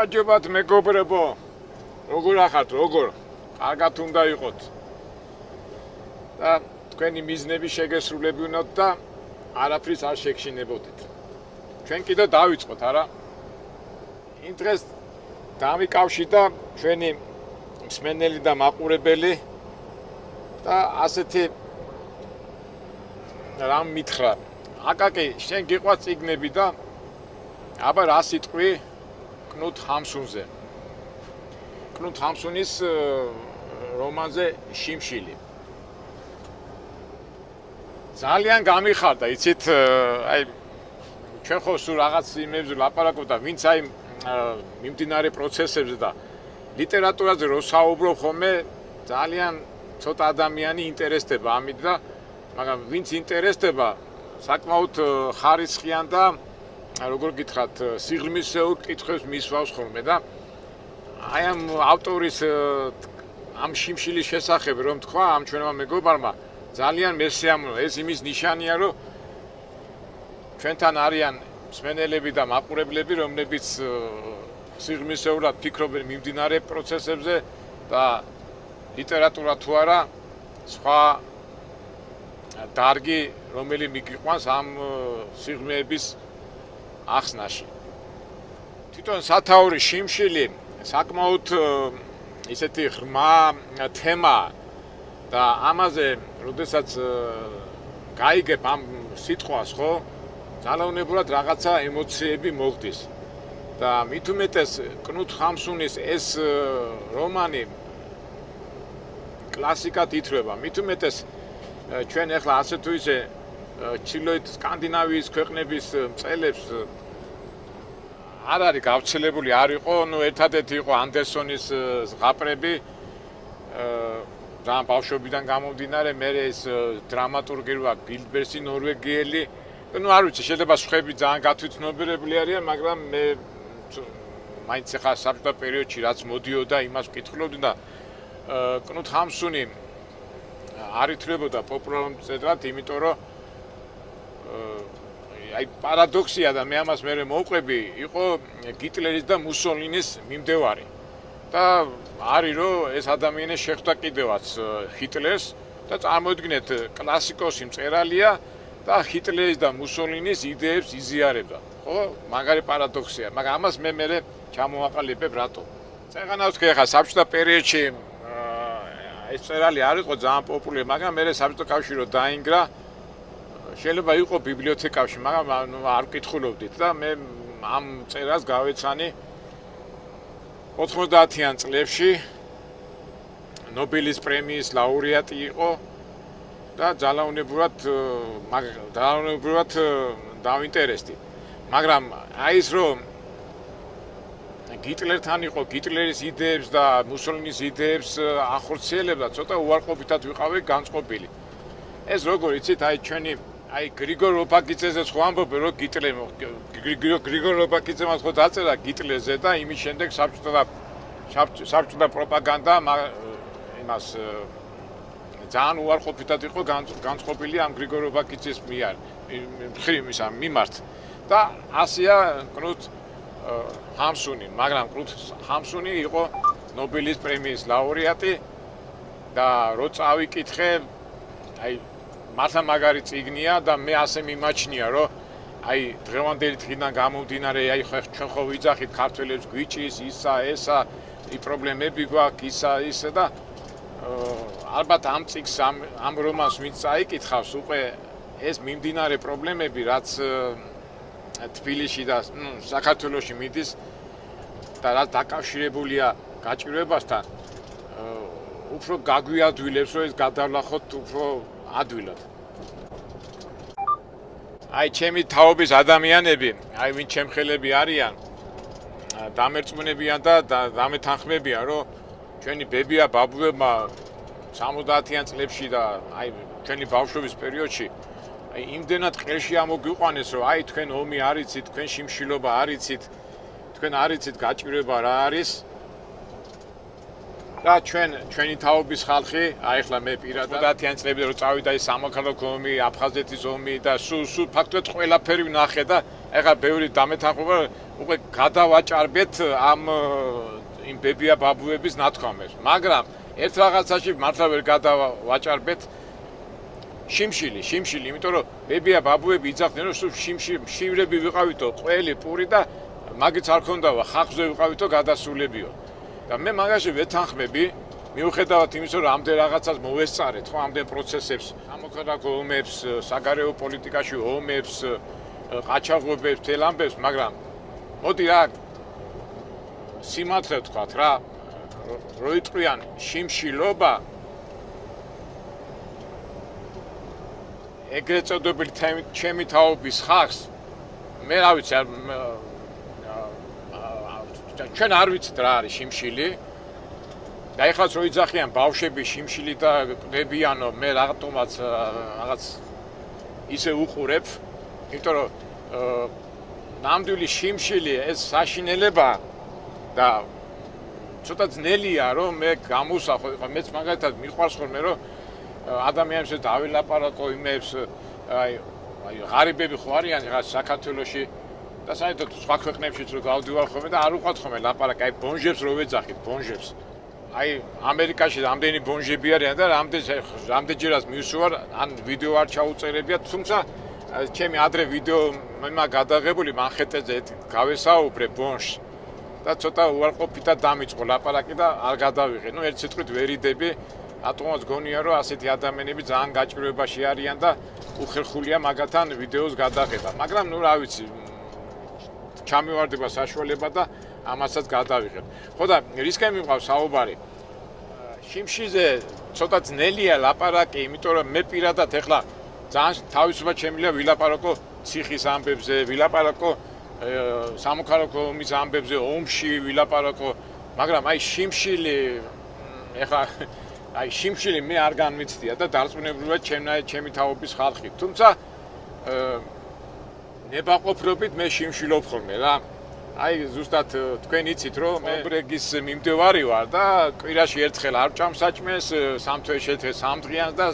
გამარჯობათ მეგობრებო. როგორ ახართ, როგორ? კარგად უნდა იყოთ. და თქვენი მიზნები შეგესრულებინოთ და არაფრის არ შეგშინებოდეთ. ჩვენ კიდევ დავიწყოთ, არა? იმ დღეს დავიკავშირდა ჩვენი მსმენელი და მაყურებელი და ასეთი რამ მითხრა. აკაკი, შენ გიყვარს წიგნები და აბა რა სიტყვი კნუთ ჰამსუნზე. კნუთ ჰამსუნის რომანზე შიმშილი. ძალიან გამიხარდა, იცით, აი ჩვენ ხო სულ რაღაც იმებზე ლაპარაკობ და ვინც აი მიმდინარე პროცესებზე და ლიტერატურაზე რო საუბრობ ხოლმე ძალიან ცოტა ადამიანი ინტერესდება ამით და მაგრამ ვინც ინტერესდება საკმაოდ ხარისხიან და როგორ გითხრათ სიღრმისეულ კითხვებს მისვავს ხოლმე და აი ამ ავტორის ამ შიმშილის შესახებ რომ თქვა ამ ჩვენმა მეგობარმა ძალიან მესიამოვნო ეს იმის ნიშანია რომ ჩვენთან არიან მსმენელები და მაყურებლები რომლებიც სიღრმისეულად ფიქრობენ მიმდინარე პროცესებზე და ლიტერატურა თუ არა სხვა დარგი რომელი მიგიყვანს ამ სიღრმეების ახსნაში. თვითონ სათაური შიმშილი საკმაოდ ისეთი ღრმა თემა და ამაზე როდესაც გაიგებ ამ სიტყვას ხო ძალაუნებურად რაღაცა ემოციები მოგდის და მით უმეტეს კნუთ ჰამსუნის ეს რომანი კლასიკად ითვლება მით უმეტეს ჩვენ ახლა ასე თუ ისე ჩრდილოეთ სკანდინავიის ქვეყნების მწერლებს არ არის გავრცელებული არ იყო, ნუ ერთადერთი იყო ანდერსონის ზღაპრები ძალიან ბავშვობიდან გამომდინარე, მე ეს დრამატურგი როა გილბერსი ნორვეგიელი, ნუ არ ვიცი, შეიძლება სხვები ძალიან გათვითცნობიერებული არიან, მაგრამ მე მაინც ახლა საბჭოთა პერიოდში რაც მოდიოდა, იმას ვკითხულობდი და კნუთ ჰამსუნი არ ითვლებოდა პოპულარულ მწერლად, იმიტომ რომ აი პარადოქსია და მე ამას მერე მოვყვები, იყო გიტლერის და მუსოლინის მიმდევარი. და არის რომ ეს ადამიანი შეხვდა კიდევაც ჰიტლერს და წარმოიდგინეთ კლასიკოსი მწერალია და ჰიტლერის და მუსოლინის იდეებს იზიარებდა. ხო, მაგარი პარადოქსია, მაგრამ ამას მე მერე ჩამოვაყალიბებ რატო. წეღანავსკი ახლა საბჭოთა პერიოდში ეს მწერალი არ იყო ძალიან პოპულარი, მაგრამ მერე საბჭოთა კავშირი რო დაინგრა შეიძლება იყო ბიბლიოთეკაში, მაგრამ არ ვკითხულობდით და მე ამ წერას გავეცანი 90-იან წლებში ნობელის პრემიის ლაურეატი იყო და ძალაუნებურად დავინტერესდი. მაგრამ აი ის რომ გიტლერთან იყო, გიტლერის იდეებს და მუსოლინის იდეებს ახორციელებდა, ცოტა უარყოფითად ვიყავი განწყობილი. ეს როგორ იცით, აი ჩვენი აი გრიგორ ოპაკიძეზე ხო ამბობენ რომ გრიგორ ოპაკიძემ ხო დაწერა გიტლერზე და იმის შემდეგ საბჭოთა პროპაგანდა იმას ძალიან უარყოფითად იყო განწყობილი ამ გრიგორ ოპაკიძის მიმართ და ასია კნუთ ჰამსუნი, მაგრამ კნუთ ჰამსუნი იყო ნობელის პრემიის ლაურეატი და რო წავიკითხე აი მართლა მაგარი წიგნია და მე ასე მიმაჩნია რომ აი დღევანდელი დღიდან გამომდინარე აი ჩვენ ხო ვიძახით ქართველებს გვიჭის ისა ესა პრობლემები გვაქვს ისა და ალბათ ამ წიგს ამ რომანს ვინც წაიკითხავს უკვე ეს მიმდინარე პრობლემები რაც თბილისში და საქართველოში მიდის და რაც დაკავშირებულია გაჭირვებასთან უფრო გაგვიადვილებს რომ ეს გადავლახოთ უფრო ადვილად. აი ჩემი თაობის ადამიანები, აი ვინ ჩემხელები არიან, დამერწმუნებიან და დამეთანხმებიან, რომ ჩვენი ბებია ბაბუებმა 70-იან წლებში და აი ჩვენი ბავშვობის პერიოდში აი იმდენად ყელში ამოგვიყვანეს, რომ აი თქვენ ომი არ იცით, თქვენ შიმშილობა არ იცით, თქვენ არ იცით გაჭირვება რა არის. და ჩვენი თაობის ხალხი, აი ახლა მე პირადად 90-იან წლებში რო წავიდა ის სამოქალაქო ომი, აფხაზეთის ომი და სულ ფაქტობრივად ყველაფერი ვნახე და ახლა ბევრი დამეთანხმება უკვე გადავაჭარბეთ ამ იმ ბებია ბაბუების ნათქვამებს, მაგრამ ერთ რაღაცაში მართლა ვერ გადავაჭარბეთ შიმშილი, იმიტომ რომ ბებია ბაბუები იძახდნენ რომ შივრები ვიყავითო, ყველი, პური და მაგიც არ ქონდავა, ხალხზე ვიყავითო გადასულებიო. და მე მაგაში ვეთანხმები, მიუხედავად იმისა, რომ ამდენ რაღაცას მოვესწარეთ, ხო, ამდენ პროცესებს, სამოქალაქო ომებს, საგარეო პოლიტიკაში ომებს, ყაჩაღობებს, თელ ამბებს, მაგრამ მოდი რა სიმართლე ვთქვათ რა, რო იტყვიან შიმშილობა ეგრეთ წოდებული ჩემი თაობის ხალხს მე რა ვიცი ჩვენ არ ვიცით რა არის შიმშილი და ეხლაც რო იძახიან ბავშვები შიმშილი და ყდებიანო მე რატომაც რაღაც ისე უყურებ იმიტომ რომ ნამდვილი შიმშილი ეს საშინელება და ცოტა ძნელია რომ მე გამოსახო მეც მაგალითად მიყვარს ხოლმე რომ ადამიანებს დავილაპარაკო იმებს აი ღარიბები ხო არიან რა საქართველოში და საერთოდ სხვა ქვეყნებშიც რო გავდივარ ხოლმე და არ უყვათ ხოლმე ლაპარაკი აი ბონჟებს რო ვეძახით ბონჟებს აი ამერიკაში რამდენი ბონჟები არიან და რამდენჯერაც მივსვარ ან ვიდეო არ ჩაუწერებია თუმცა ჩემი ადრე ვიდეო მე გადაღებული მანხეტეზე გავესაუბრე ბონჟს და ცოტა უარყოფითად დამიწყო ლაპარაკი და არ გადავიღე ნუ ერთ სიტყვით ვერიდები ატომაც გონია რომ ასეთი ადამიანები ძალიან გაჭირვებაში არიან და უხერხულია მაგათთან ვიდეოს გადაღება მაგრამ ნუ რა ვიცი ჩამივარდება საშუალება და ამასაც გადავიღებ ხო და რისკი მიყვავს საუბარი შიმშიზე ცოტა ძნელია ლაპარაკი იმიტომ რომ მე პირადად ეხლა ძალიან თავისუფლად შემიძლია ვილაპარაკო ციხის ამბებზე ვილაპარაკო სამოქალაქო ომის ამბებზე ომში ვილაპარაკო მაგრამ აი შიმშილი ეხლა აი შიმშილი მე არ განმიცდია და დარწმუნებულად ჩემი თაობის ხალხი თუმცა ნებაყოფრობით მე შიმშილობ ხოლმე რა აი ზუსტად თქვენ იცით რომ მე ბრეგის მიმდევარი ვარ და კვირაში ერთხელ არ ვჭამ საჭმელს სამ თვეში ერთხელ სამ დღიანს და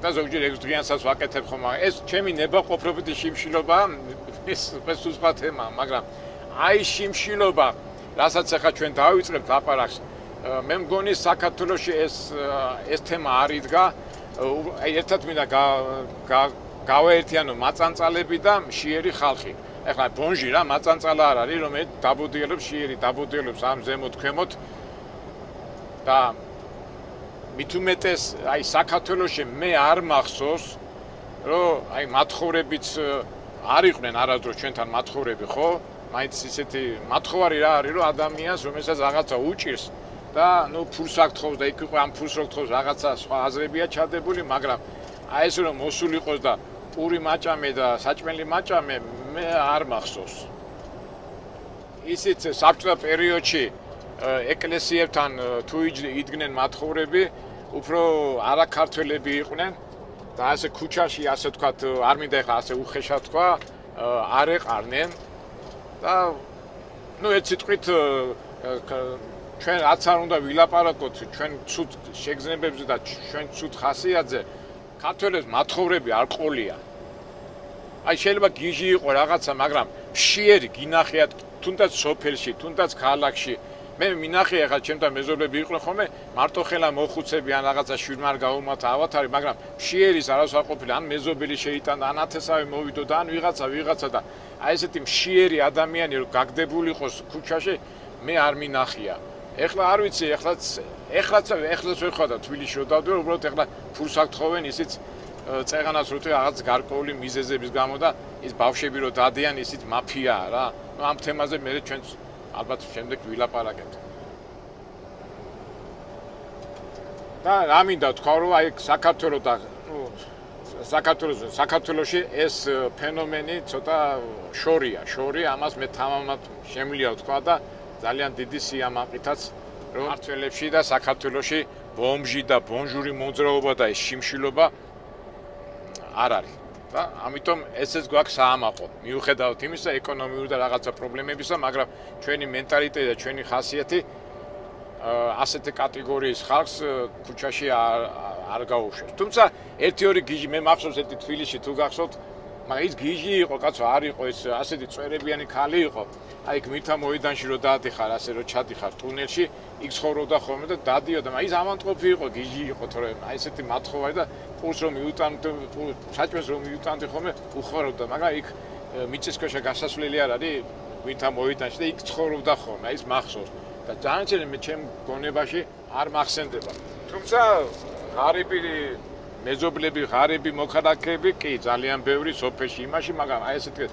და ზოგჯერ 6 დღიანსაც ვაკეთებ ხომ ეს ჩემი ნებაყოფრობითი შიმშილობა ეს სხვა თემა მაგრამ აი შიმშილობა რასაც ახლა ჩვენ დავიწყებთ ლაპარაკს მე მგონი საქართველოში ეს თემა არ იდგა აი ერთად მინდა გავაერთიანო მაწანწალები და მშიერი ხალხი ეხლა ბონჟი რა მაწანწალა არ არის რომელიც დაბოდიელებს მშიერი დაბოდიელებს ამ ზემოთ ქვემოთ და მით უმეტეს აი საქართველოში მე არ მახსოვს რომ აი მათხოვრებიც არ იყვნენ არასდროს ჩვენთან მათხოვრები ხო მაინც ისეთი მათხოვარი რა არის რომ ადამიანს რომელსაც რაღაცა უჭირს და ნუ ფულს აკთხოვს და იქ იყო ამ ფულს რო გთხოვს რაღაცა სხვა აზრებია ჩადებული მაგრამ აი ეს რომ მოსულიყოს და პური მაჭამე და საჭმელი მაჭამე მე არ მახსოვს ისიც საბჭოთა პერიოდში ეკლესიებთან თუ იდგნენ მათხოვრები უფრო არაქართველები იყვნენ და ასე ქუჩაში ასე ვთქვათ არ მინდა ეხლა ასე უხეშად თქვა არ ეყარნენ და ნუ ერთ სიტყვით ჩვენ რაც არ უნდა ვილაპარაკოთ ჩვენ ცუდ შეგრძნებებზე და ჩვენ ცუდ ხასიათზე ქართველებს მათხოვრები არ ყოლია აი შეიძლება გიჟი იყო რაღაცა მაგრამ მშიერი გინახიათ თუნდაც სოფელში თუნდაც ქალაქში მე მინახია ხა ჩემთან მეზობლები იყვნენ ხოლმე მარტო ხელა მოხუცები ან რაღაცა შვიდმარ გაუმართ ავათარი მაგრამ მშიერის არას არ ყოფილა ან მეზობელი შეიტანდა ან ათესავე მოვიდო და ან ვიღაცა და აი ესეთი მშიერი ადამიანი რომ გაგდებული იყოს ქუჩაში მე არ მინახია ეხლა არ ვიცი ეხლაც ვეხლა და თბილისში ვდავდივარ უბრალოდ ეხლა ფულს აკთხოვენ ისიც წეღანას რო რაღაც გარკვეული მიზეზების გამო და ის ბავშვები რო დადიან ისიც მაფიაა რა ნუ ამ თემაზე მე ჩვენ ალბათ შემდეგ ვილაპარაკებთ და რა მინდა თქვა რომ აი საქართველოს და საქართველოში ეს ფენომენი ცოტა შორია ამას მე თამამად შემიძლია ვთქვა და ძალიან დიდი სიამაყითაც რომ მართველებში და საქართველოში ბომჟი და ბონჟური მოძრაობა და ეს შიმშილობა არ არის და ამიტომ ესეც გვაქვს საამაყო მიუხედავად იმისა ეკონომიური და რაღაცა პრობლემებისა მაგრამ ჩვენი მენტალიტეტი და ჩვენი ხასიათი ასეთი კატეგორიის ხალხს ქუჩაში არ გაუშვებს თუმცა 1-2 გიჟი მე მახსოვს ერთი თბილისში თუ გახსოვთ მაგრამ ის გიჟი იყო, კაცო, არ იყო ეს ასეთი წვერებიანი ხალი იყო. აი გმირთა მოედანში რო დაადიხარ, ასე რო ჩადიხარ ტუნელში, იქ ცხოვრობდა ხოლმე და დადიოდა, მაგრამ ის ამანტყოფი იყო, გიჟი იყო, თორე აი ესეთი მათხოვარი და პულს რომ მიუტანდი, საჭმელს რომ მიუტანდი ხოლმე, უხარობდა, მაგრამ იქ მიწისქვეშა გასასვლელი არ არის გმირთა მოედანში და იქ ცხოვრობდა ხოლმე, აი ეს მახსოვს. და ძალიან მე ჩემ გონებაში არ მახსენდება. თუმცა ღარიბი მეზობლები, ღარიბი მოქალაქეები კი ძალიან ბევრი სოფელში იმაში, მაგრამ აი ესეთი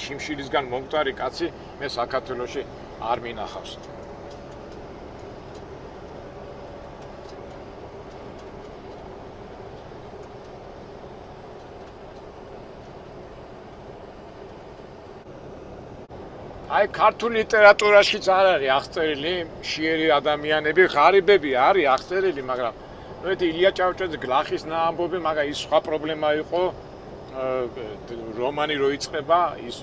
შიმშილისგან მომკვდარი კაცი მე საქართველოში არ მინახავს. აი ქართულ ლიტერატურაშიც არ არის აღწერილი მშიერი ადამიანები, ღარიბები არის აღწერილი, მაგრამ ილია ჭავჭვაძის გლახის ნაამბობი, მაგრამ ის სხვა პრობლემა იყო. რომანი რო იწყება, ის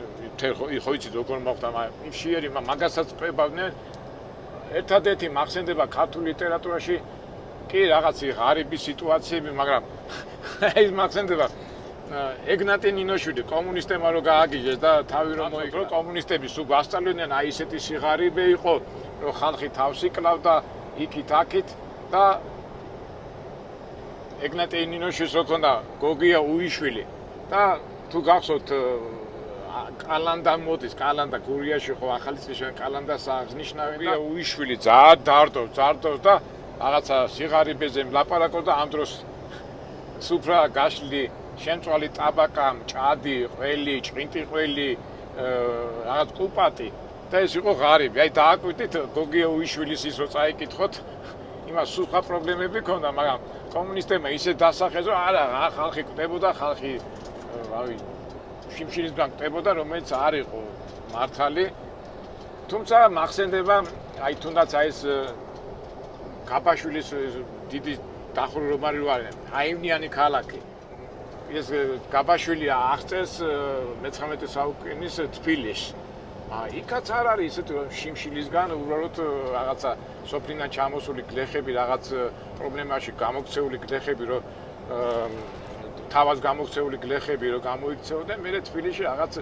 ხო იცით როგორ მოხდა, მაგრამ მშიერი მაგასაც ყვებავდნენ. ერთადერთი მახსენდება ქართულ ლიტერატურაში კი რაღაცი ღარიბი სიტუაციები, მაგრამ ის მახსენდება ეგნატე ნინოშვილი კომუნისტებმა რო გააგიჟეს და თავი რომ მოიგო კომუნისტები სულ გასწავლდნენ აი ესეთი სიღარიბე იყო რომ ხალხი თავს იკლავდა იქით-აქით და ეგნატე ნინოშვილს რო ქონდა გოგია უიშვილი და თუ გახსოვთ კალანდა მოდის კალანდა გურიაში ხო ახალციხეში კალანდას აღნიშნავია უიშვილი ძალიან დარდოს და რაღაცა სიღარიბეზე ლაპარაკობდა ამ დროს სუფრა გაშლი შემწვალი ტაბაკა, მჭადი, ყველი, ჭყინტი ყველი, რაღაც კუპატი და ეს იყო ღარიბი. აი დააკვირდით გოგია უიშვილის ის რო წაიკითხოთ, იმას სხვა პრობლემები ქონდა, მაგრამ კომუნისტებმა ისე დასახეს, რომ არა, ხალხი კვდებოდა, ხალხი რავი, შიმშილისგან კვდებოდა, რომელიც არ იყო მართალი. თუმცა მახსენდება, აი თუნდაც აი ეს გაბაშვილის დიდი დახურული რომ არის, აივნიანი ქალაქი. ეს გაბაშვილი აღწერს მე-19 საუკუნის თბილისს. იქაც არ არის ისეთი რომ შიმშილისგან უბრალოდ რაღაცა სოფლიდან ჩამოსული გლეხები, რაღაც პრობლემაში გამოქცეული გლეხები, რომ თავას გამოქცეული გლეხები რომ გამოიქცეოდნენ, მე თბილისში რაღაც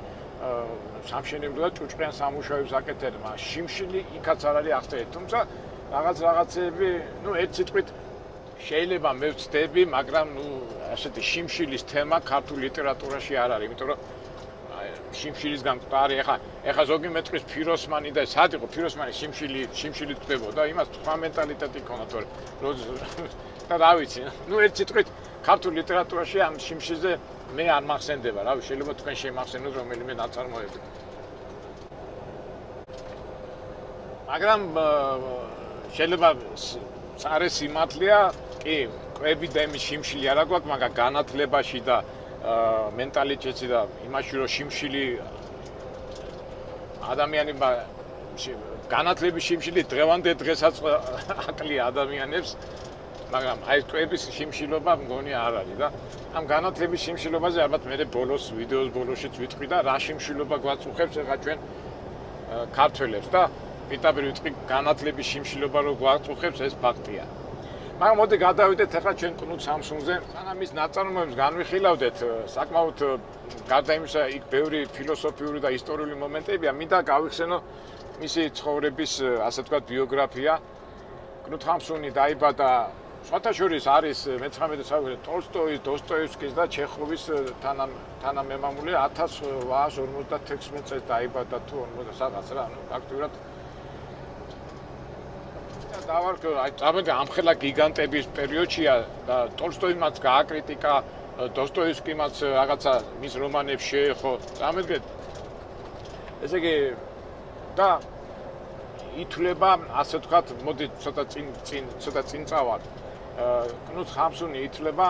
სამშენებლო და ჭუჭყიან სამუშაოებს აკეთებდნენ. შიმშილი იქაც არ არის აღწერილი. თუმცა რაღაცეები, ერთ სიტყვით შეიძლება მე ვცდები, მაგრამ ასეთი შიმშილის თემა ქართულ ლიტერატურაში არ არის, იმიტომ რომ შიმშილისგან მკვდარი ეხა ზოგი მეტყვის ფიროსმანი და სად იყო ფიროსმანი შიმშილით კვდებოდა, იმას სხვა მენტალიტეტი ჰქონდა, თორე და რა ვიცი, ერთ სიტყვით ქართულ ლიტერატურაში ამ შიმშილზე მე არ მახსენდება, რავი, შეიძლება თქვენ შემახსენოთ რომელიმე ნაწარმოები. მაგრამ შეიძლება წარე სიმართლეა, კი, კვები და იმის შიმშილი არა გვაქვს, მაგრამ განათლებაში და მენტალიტეტში და იმაში რომ შიმშილი ადამიანებმა განათლების შიმშილი დღევანდელ დღესაც აკლია ადამიანებს, მაგრამ აი კვების შიმშილობა მგონი არ არის და ამ განათლების შიმშილობაზე ალბათ მე ვიდეოს ბოლოშიც ვიტყვი და რა შიმშილობა გვაწუხებს ახლა ჩვენ ქართველებს და პირდაპირ ვიტყვი განათლების შიმშილობა რო გვაწუხებს ეს ფაქტია. მაგრამ მოდი გადავიდეთ ახლა ჩვენ კნუთ სამსუნზე. სანამ ის ნაწარმოებს განვიხილავდეთ, საკმაოდ გარდა იმისა, იქ ბევრი ფილოსოფიური და ისტორიული მომენტებია, მინდა გავიხსენო მისი ცხოვრების, ასე ვთქვათ, ბიოგრაფია. კნუთ სამსუნი დაიბადა სხვათა შორის არის მე-19 საუკუნის ტოლსტოის, დოსტოევსკის და ჩეხოვის თანამემამული 1856 წელს დაიბადა თუ 40 რაღაც რა, ფაქტურად დავარქვა, აი წამოდი ამხელა გიგანტების პერიოდშია და ტოლსტოიმაც გააკრიტიკა, დოსტოევსკიმაც რაღაცა მის რომანებს შეეხო. წამოდგეთ. ესე იგი და ითვლება, ასე ვთქვათ, მოდი ცოტა წინ წავალ. კნუთ სამსუნი ითვლება,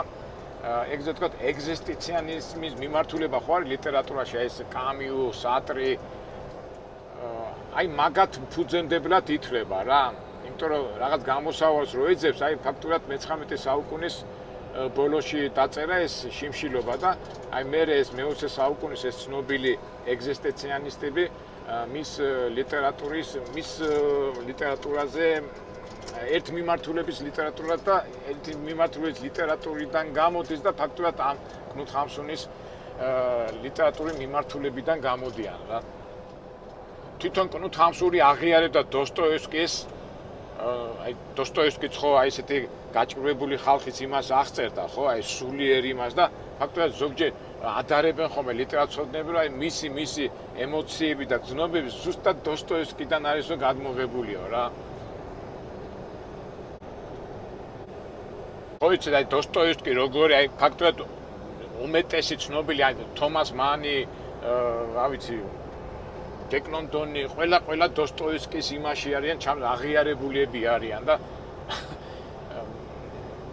ეგრეთ ვთქვათ, ეგზისტენციალიზმის მიმართულება ხო არის ლიტერატურაში, აი ეს კამიუ, სატრი, აი მაგათ ფუძემდებლად ითვლება რა. იმიტომ რომ რაღაც გამოსავალს რო ეძებს, აი ფაქტურად მე-19 საუკუნის ბოლოში დაწერა ეს შიმშილობა და აი მე ეს მე-20 საუკუნის ეს ცნობილი ეგზისტენციალისტები მის ლიტერატურაზე ერთ მიმართულების ლიტერატურა და ერთი მიმართულების ლიტერატურიდან გამოდის და ფაქტურად ამ კნუთ სამსუნის ლიტერატურის მიმართულებიდან გამოდიან რა. თვითონ კნუთ ჰამსუნი აღიარებდა დოსტოევსკის აი დოსტოევსკიც ხო აი ესეთი გაჭირვებული ხალხის იმას აღწერდა ხო აი სულიერ იმას და ფაქტობრივად ზოგჯერ ადარებენ ხოლმე ლიტერატურცოდნები რომ აი მისი ემოციები და გზნობები ზუსტად დოსტოევსკიდან არისო გადმოღებულიო რა. ხო იცი აი დოსტოევსკი როგორი აი ფაქტობრივად უმეტესი ცნობილი აი თომას მანი რა ვიცი დეკნონდონი ყველა დოსტოევსკის იმაში არიან აღიარებულიები არიან და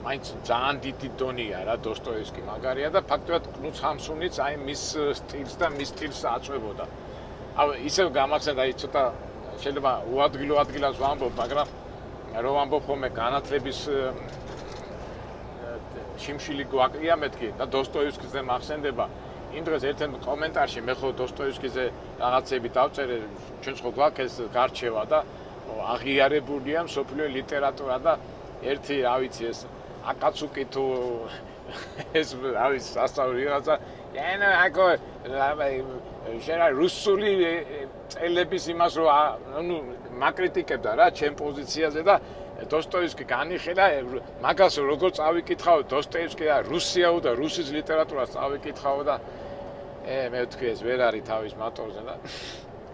მაინც ძალიან დიდი დონია რა დოსტოევსკი მაგარია და ფაქტობრივად კნუთ ჰამსუნიც აი მის სტილს და მის სტილს აწვებოდა. ისევ გამახსენდა აი ცოტა შეიძლება უადგილო ადგილას ვამბობ, მაგრამ რომ ვამბობ ხოლმე განათლების შიმშილი გვაკლია მეთქი და დოსტოევსკიზე მახსენდება. იმ დღეს ერთ-ერთ კომენტარში მე ხო დოსტოევსკიზე რაღაცები დავწერე, ჩვენც ხო გვაქვს ეს გარჩევა და აღიარებულია მსოფლიო ლიტერატურა და ერთი რა ვიცი ეს აკაცუკი თუ ეს რა ვიცი სასწავლი რაღაცა ენა აკო შეიძლება რუსული წელების იმას რომ ნუ მაკრიტიკებდა რა ჩემ პოზიციაზე და დოსტოევსკი განიხილა მაგას როგორ წავიკითხავ დოსტოევსკი და რუსიაო და რუსის ლიტერატურას წავიკითხავ და მე ვთქვი ეს ვერ არის თავის მატორზე და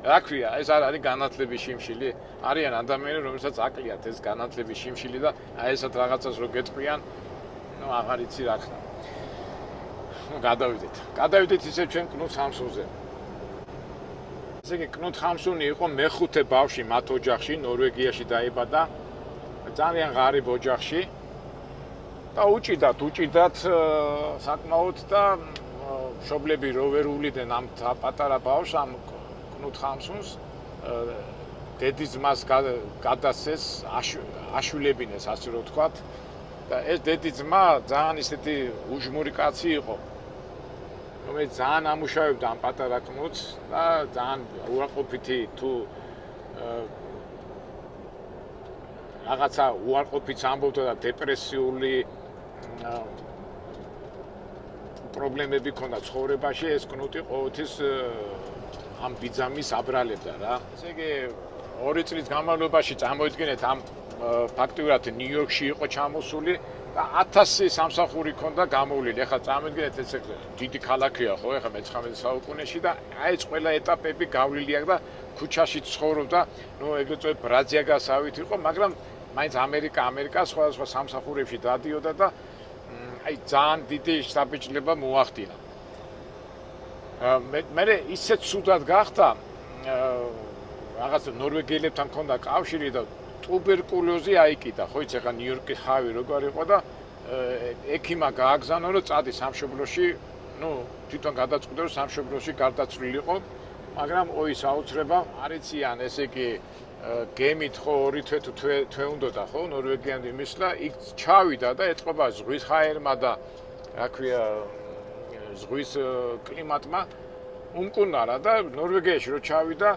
რა ქვია ეს არ არის განათლების შიმშილი არიან ადამიანები რომელსაც აკლიათ ეს განათლების შიმშილი და აი ესეთ რაღაცას რო გეტყვიან ნუ აღარ იცი რა ხდება. ნუ გადავიდეთ ისე ჩვენ კნუთ ჰამსუნზე. ესე იგი კნუთ ჰამსუნი იყო მეხუთე ბავშვი მათ ოჯახში ნორვეგიაში დაიბადა ძალიან ღარიბ ოჯახში და უჭირდათ საკმაოდ და მშობლები რო ვერ უვლიდნენ ამ პატარა ბავშვს ამ კნუთ ჰამსუნს დედის ძმას გადასცეს აშულებინეს ასე რომ ვთქვათ და ეს დედის ძმა ძალიან ისეთი უჟმური კაცი იყო რომელიც ძალიან ამუშავებდა ამ პატარა კნუთს და ძალიან უარყოფითი თუ რაღაცა უარყოფით ამბობდა და დეპრესიული პრობლემები ჰქონდა ცხოვრებაში ეს კნუტი ყოველთვის ამ ბიძამის აბრალებდა რა. ესე იგი 2 წლის განმავლობაში წარმოიდგინეთ ამ ფაქტიურად ნიუ-იორკში იყო ჩამოსული და 1000 სამსახური ჰქონდა გამოვლილი. ეხლა წარმოიდგინეთ ეს დიდი ქალაქია ხო ეხლა მე-19 საუკუნეში და აი ეს ყველა ეტაპები გავლილი აქვს და ქუჩაში ცხოვრობდა, ნუ ეგრეთ წოდებული ბრაზიაგასავით იყო, მაგრამ მაინც ამერიკა სხვადასხვა სამსახურებში დადიოდა და აი ძალიან დიდი საბიჭლება მოახდინა. მე ისეთ ცუდად გახდა რაღაც ნორვეგიელებთან მქონდა კავშირი და ტუბერკულოზი აიკიდა, ხო იცი ხა ნიუ-იორკის ხავი როგორ იყო და ექიმა გააგზავნა რომ წადი სამშობლოში, ნუ თვითონ გადაწყვიტა რომ სამშობლოში გარდაცვლილიყო, მაგრამ ოის აუცრება არ იციან, ესე იგი გემით ხო 2 თვე უნდოდა ხო ნორვეგიამდე მისვლა, იქ ჩავიდა და ეთყობა ზღვის ჰაერმა და რა ქვია ზღვის კლიმატმა უმკურნარა და ნორვეგიაში რო ჩავიდა,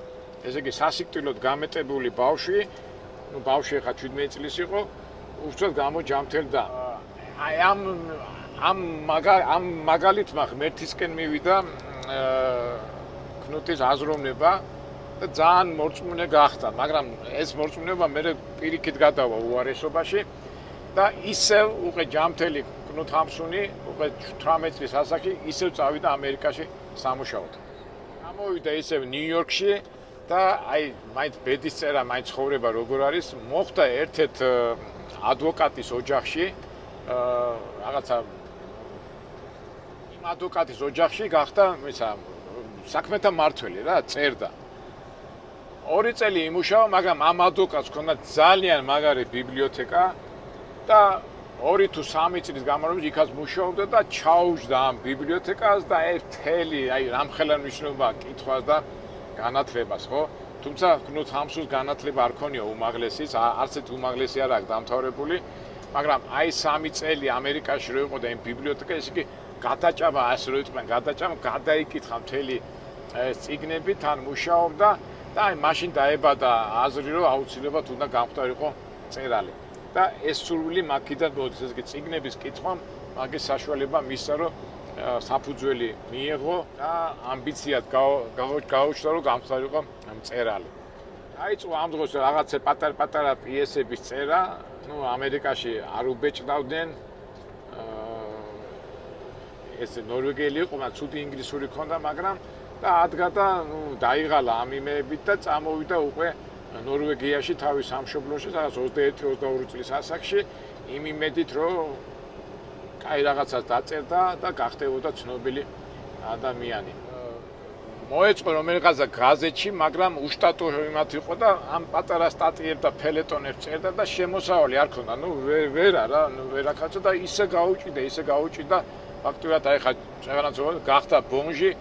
ესე იგი სასიკვდილოდ გამეტებული ბავშვი, ნუ ბავშვი ხა 17 წლის იყო, უშუალოდ გამოჯამთელდა. აი ამ მაგალითმა ღმერთისკენ მივიდა კნუტის აზროვნება და ძალიან მორწმუნე გახდა, მაგრამ ეს მორწმუნეობა მე პირიქით გადავა უარესობაში და ისევ უკვე ჯამთელი კნუთ ჰამსუნი უკვე 18 წლის ასაკში ისევ წავიდა ამერიკაში სამუშაოდ. გამოვიდა ისევ ნიუ-იორკში და აი მაინც ბედის წერა, მაინც ცხოვრება როგორ არის, მოხდა ერთ-ერთ ადვოკატის ოჯახში, რაღაცა იმ ადვოკატის ოჯახში გახდა ისა საქმეთა მმართველი რა, წერდა. 2 წელი იმუშავა, მაგრამ ამ ადვოკატს ჰქონდა ძალიან მაგარი ბიბლიოთეკა და 2 თუ 3 წლის განმავლობაში იქაც მუშაობდა და ჩაუჯდა ამ ბიბლიოთეკას და ერთელი აი რამხელა მნიშვნელობა კითხვას და განათლებას, ხო? თუმცა კნუთ ჰამსუნს განათლება არ ქონია უმაღლესის, არც ერთ უმაღლესი არ აქვს დამთავრებული, მაგრამ აი 3 წელი ამერიკაში რო იყო და იმ ბიბლიოთეკაში, ესე იგი გადაჭამა, ასე რომ იყვნენ, გადაიკითხა მთელი ეს წიგნები, თან მუშაობდა და აი მაშინ დაებადა აზრი, რომ აუცილებლად უნდა გამختارიყო წერალი. და ეს სურვილი მაგიდან მოდის, ესე იგი წიგნების კითხვამ მაგის საშუალება მისცა, რომ საფუძველი მიიღო და ამბიციად გაუჩნდა რომ გამხდარიყო მწერალი. დაიწყო ამ დროს რაღაცა პატარ-პატარა პიესების წერა, ამერიკაში არ უბეჭდავდნენ. ეს ნორვეგიელი იყო, მაგრამ ცუდი ინგლისური ქონდა, მაგრამ და ადგა და დაიღალა ამ იმებით და წამოვიდა უკვე ნორვეგიაში თავის სამშობლოში, სადაც 21-22 წლის ასაკში, იმ იმედით, რომ კაი რაღაცას დაწერდა და გახდებოდა ცნობილი ადამიანი. მოეწყო რომელიღაცა გაზეთში, მაგრამ უშტატო იმათ იყო და ამ პატარა სტატიებს და ფელეტონებს წერდა და შემოსავალი არ ქონდა. ვერა რა, ვერაკაცა და ისე გაუჭიდა. ფაქტურად აი ხა რაღაცა გახდა ბონჟი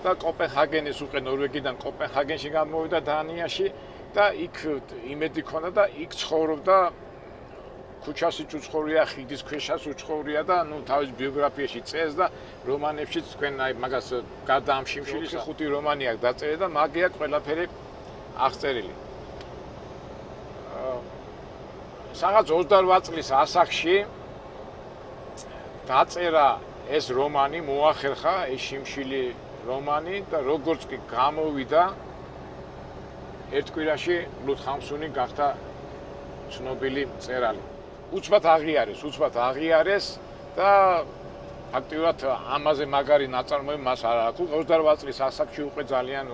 და კოპენჰაგენის უკვე ნორვეგიიდან კოპენჰაგენში გამოვიდა დანიაში და იქ იმედი ქონდა და იქ ცხოვრობდა. ქუჩაშიც უცხოვრია, ხიდის ქვეშაც უცხოვრია და თავის ბიოგრაფიაში წერს და რომანებშიც თქვენ აი მაგას გარდა ამ შიმშილის 5 რომანი აქვს დაწერილი და მაგ აქვს ყველაფერი აღწერილი. სადღაც 28 წლის ასაკში დაწერა ეს რომანი, მოახერხა ეს შიმშილი რომანი და როგორც კი გამოვიდა ერთ კვირაში ლუთჰამსუნი გახდა ცნობილი მწერალი. უცბად აღიარეს და ფაქტიურად ამაზე მაგარი ნაწარმოები მას არ აქვს. 28 წლის ასაკში უკვე ძალიან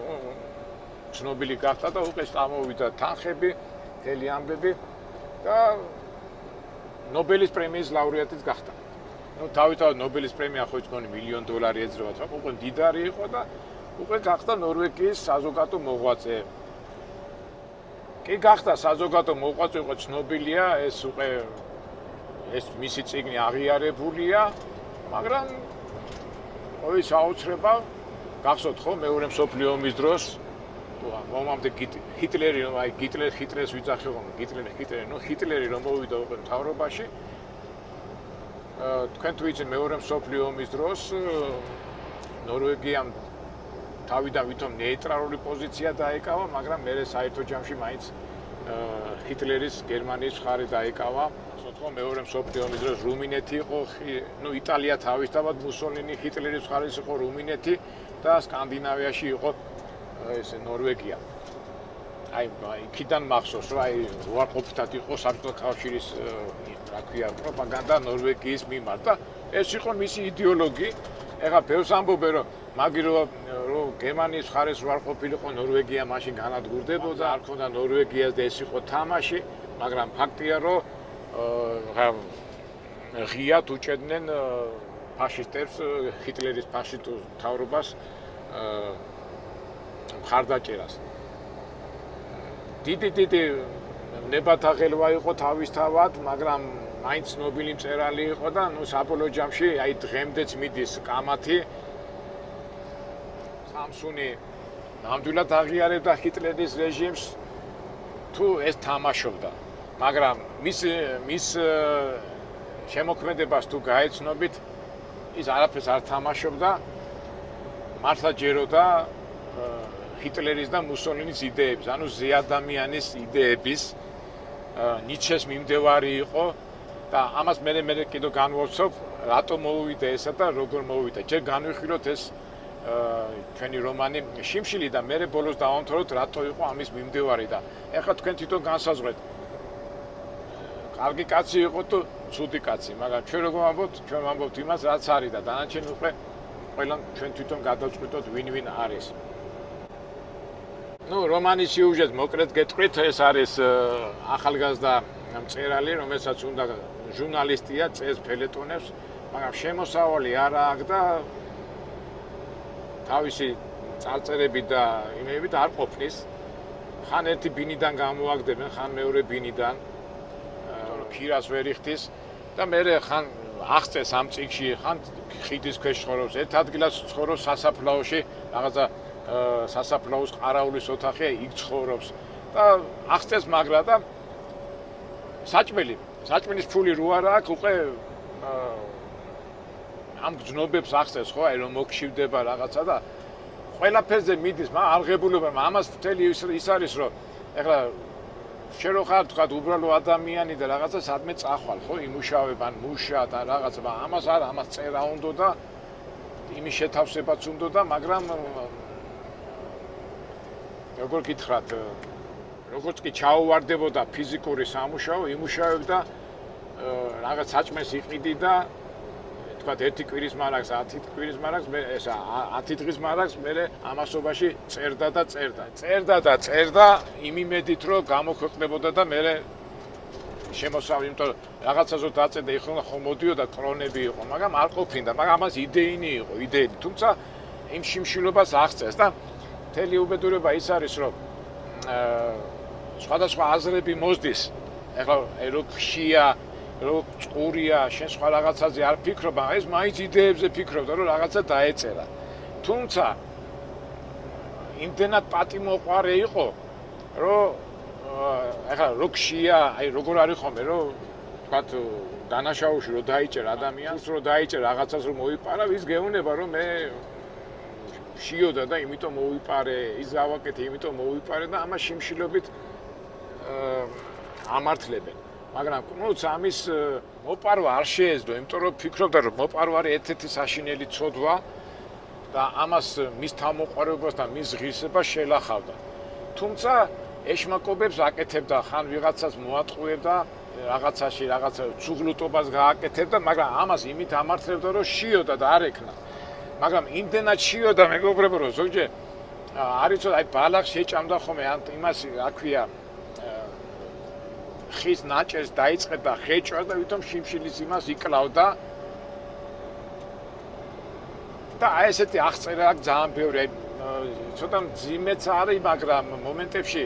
ცნობილი გახდა და უკვე წამოვიდა თანხები, მთელი ამბები და ნობელის პრემიის ლაურეატიც გახდა. თავისთავად ნობელის პრემია ხო იცი $1,000,000 ეძრებათ, უკვე მდიდარი იყო და უკვე გახდა ნორვეგიის საზოგადო მოღვაწე. კი გახდა საზოგადო მოღვაწე, უკვე ცნობილია, ეს მისი წიგნი აღიარებულია, მაგრამ ой საოცრება გახსოვთ ხო მეორე მსოფლიო ომის დროს მომამდე ჰიტლერს ვიძახე ხომ ჰიტლერი რომ მოვიდა უკვე მთავრობაში თქვენ თუ იცით მეორე მსოფლიო ომის დროს ნორვეგიამ თავიდან ვითომ ნეიტრალური პოზიცია დაეკავა, მაგრამ მერე საერთო ჯამში მაინც ჰიტლერის გერმანიის მხარე დაეკავა. ხო მეორე მსოფლიო ომის დროს რუმინეთი იყო, იტალია თავისთავად მუსოლინი, ჰიტლერის მხარეს იყო რუმინეთი და სკანდინავიაში იყო ესე ნორვეგია. აი იქიდან მახსოვს, რომ აი უარყოფითად იყო საბჭოთა კავშირის რა ქვია პროპაგანდა ნორვეგიის მიმართ და ეს იყო მისი იდეოლოგი. ეხლა ბევრს ამბობენ, რომ რომ გერმანიის მხარეს უარყოფილიყო ნორვეგია მაშინ განადგურდებოდა, არ ქონდა ნორვეგიას და ეს იყო თამაში, მაგრამ ფაქტია, რომ ღიად უჭედნენ ფაშისტებს, ჰიტლერის ფაშისტურ მთავრობას მხარდაჭერას. დიდი ნებათაღელვა იყო თავისთავად, მაგრამ მაინც ცნობილი მწერალი იყო და საბოლოო ჯამში აი დღემდეც მიდის კამათი სამსუნი ნამდვილად აღიარებდა ჰიტლერის რეჟიმს თუ ეს თამაშობდა, მაგრამ მის შემოქმედებას თუ გაეცნობით ის არაფერს არ თამაშობდა, მართლა ჯეროდა ჰიტლერის და მუსოლინის იდეებს, ანუ ზეადამიანის იდეების ნიცშეს მიმდევარი იყო და ამას მე კიდევ განვავრცობ, რატომ მოვიდა ესა და როგორ მოვიდა. ჯერ განვიხილოთ ეს ჩვენი რომანი შიმშილი და მე ბოლოს დავამთავროთ რატო იყო ამის მიმდევარი და ეხლა თქვენ თვითონ განსაზღვრეთ. კარგი კაცი იყო თუ ცუდი კაცი, მაგრამ ჩვენ როგორ ვამბობთ, ჩვენ ვამბობთ იმას რაც არის და დანარჩენი უკვე ყველამ ჩვენ თვითონ გადავწყვიტოთ ვინ არის. რომანის სიუჟეტს მოკლედ გეტყვით, ეს არის ახალგაზრდა მწერალი, რომელსაც უნდა ჟურნალისტია, წერს ფელეტონებს, მაგრამ შემოსავალი არ აქვს და თავისი წარწერები და იმებით არ ყოფნის. ხან ერთი ბინიდან გამოაგდებენ, ხან მეორე ბინიდან, ქირას ვერ იხდის და მე ხან აღწეს ამ წიგში, ხან ხიდის ქვეშ ცხოვრობს, ერთ ადგილას ცხოვრობს სასაფლაოში, რაღაცა სასაფლაოს ყარაულის ოთახია, იქ ცხოვრობს და აღწეს მაგრა და საჭმელის ფული რო არა აქვს, უკვე ამ გზნობებს აღწეს ხო, აი რომ მოგშივდება რაღაცა და ყველაფერზე მიდის, აღებულობა, ამას მთელი ის არის, რომ ეხლა შენ რო ხარ თქვა უბრალო ადამიანი და რაღაცა სადმე წახვალ, ხო, იმუშავებ ან მუშა და რაღაცა, ამას წერა უნდა და იმის შეთავსებაც უნდა, მაგრამ როგორ გითხრათ, როგორც კი ჩაუვარდებოდა ფიზიკური სამუშაო, იმუშავებდა რაღაც საჭმელს იყიდიდა, თქვათ ერთი კვირის მარაგს, 10 კვირის მარაგს, მე ეს 10 დღის მარაგს მე ამასობაში წერდა და წერდა იმ იმედით, რომ გამოქვეყნებოდა და მე შემოსავალი, იმიტომ რომ რაღაცაზე დაწედა იხონა ხომ მოდიოდა კრონები იყო, მაგრამ არ ყოფინდა, მაგრამ ამას იდეინი იყო, იდეინი. თუმცა იმ შიმშილობას აღწევს და მთელი უბედურება ის არის, რომ სხვადასხვა აზრები მოსდის. ეხლა რო ხშია, რო წყურია, შენ სხვა რაღაცაზე არ ფიქრობ, ეს მაინც იდეებზე ფიქრობდა, რომ რაღაცა დაეწერა. თუმცა იმდენად პატიმოყვარე იყო, რომ ეხლა რო ხშია, აი როგორ არის ხომე, რომ თქვათ დანაშაულში რო დაიჭერ ადამიანს, რო დაიჭერ რაღაცას რო მოიპარა, ის გეუბნება, რომ მე შიოდა და იმიტომ მოვიპარე, ის გავაკეთე, იმიტომ მოვიპარე და ამას შიმშილობით ამართლებენ. მაგრამ კუნოც ამის მოპარვა არ შეეძლო, იმიტომ რომ ფიქრობდა, რომ მოპარვა არის ერთ-ერთი საშინელი ცოდვა და ამას მის თავმოყარებას და მის ღირსებას შელახავდა. თუმცა ეშმაკობებს აკეთებდა, ხან ვიღაცას მოატყუებდა, რაღაცაში რაღაცა ცუღლუტობას გააკეთებდა, მაგრამ ამას იმით ამართლებდა, რომ შიოდა და არ ეკნა. მაგრამ იმდენად შიოდა, მეგობრებო, რომ ზოგჯერ არის რომ აი ბალახს შეჭამდა ხოლმე, ან იმას რა ქვია, ხის ნაჭერს დაიწყებდა ხეჭვას და ვითომ შიმშილის იმას იკლავდა. და აი ესეთი აღწერა აქვს ძალიან ბევრი, ცოტა მძიმეც არის, მაგრამ მომენტებში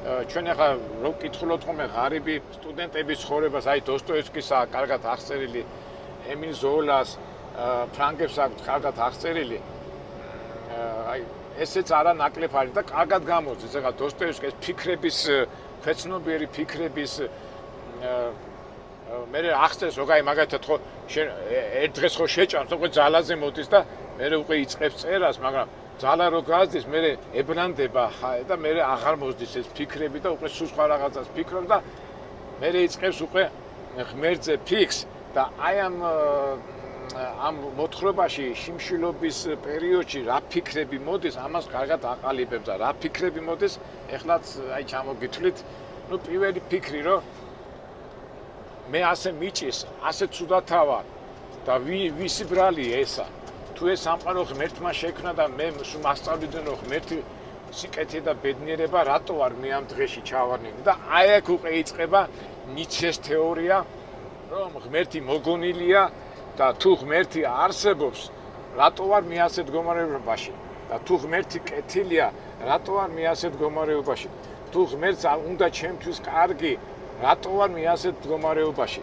ჩვენ ახლა რო ვკითხულობთ ხოლმე ღარიბი სტუდენტების ცხოვრებას, აი დოსტოევსკისა კარგად აღწერილი, ემილ ზოლას, ფრანგებს აქვს კარგად აღწერილი. აი ესეც არა ნაკლებ არის და კარგად გამოდის. ეხლა დოსტოევსკის ფიქრების, ქვეცნობიერი ფიქრების მე აღწერს, როგორი მაგათად ხო ერთ დღეს ხო შეჭამს, უკვე ძალაზე მოდის და მე უკვე იწყებს წერას, მაგრამ ძალა რო გაზდის, მე ებრანდება და მე აღარ მოსდის ეს ფიქრები და უკვე სულ სხვა რაღაცას ფიქრობს და მე იწყებს უკვე ღმერთზე ფიქს და აი ამ მოთხრობაში შიმშილობის პერიოდში რა ფიქრები მოდის, ამას კარგად აყალიბებს და რა ფიქრები მოდის, ეხლაც აი ჩამოგითვლით, ნუ პირველი ფიქრი, რომ მე ასე მიჭის, ასე ცუდათა ვარ და ვისი ბრალი ესა. თუ ეს სამყარო ღმერთმა შექმნა და მე სულ მასწავლიდან რომ ღმერთი სიკეთე და ბედნიერება რატო არ მე ამ დღეში ჩავარნინე და აი აქ უკვე იწყება ნიცშეს თეორია, რომ ღმერთი მოგონილია და თუ ღმერთი არსებობს, რატო ვარ მე ასეთ მდგომარეობაში და თუ ღმერთი კეთილია, რატო ვარ მე ასეთ მდგომარეობაში, თუ ღმერთს უნდა ჩემთვის კარგი, რატო ვარ მე ასეთ მდგომარეობაში,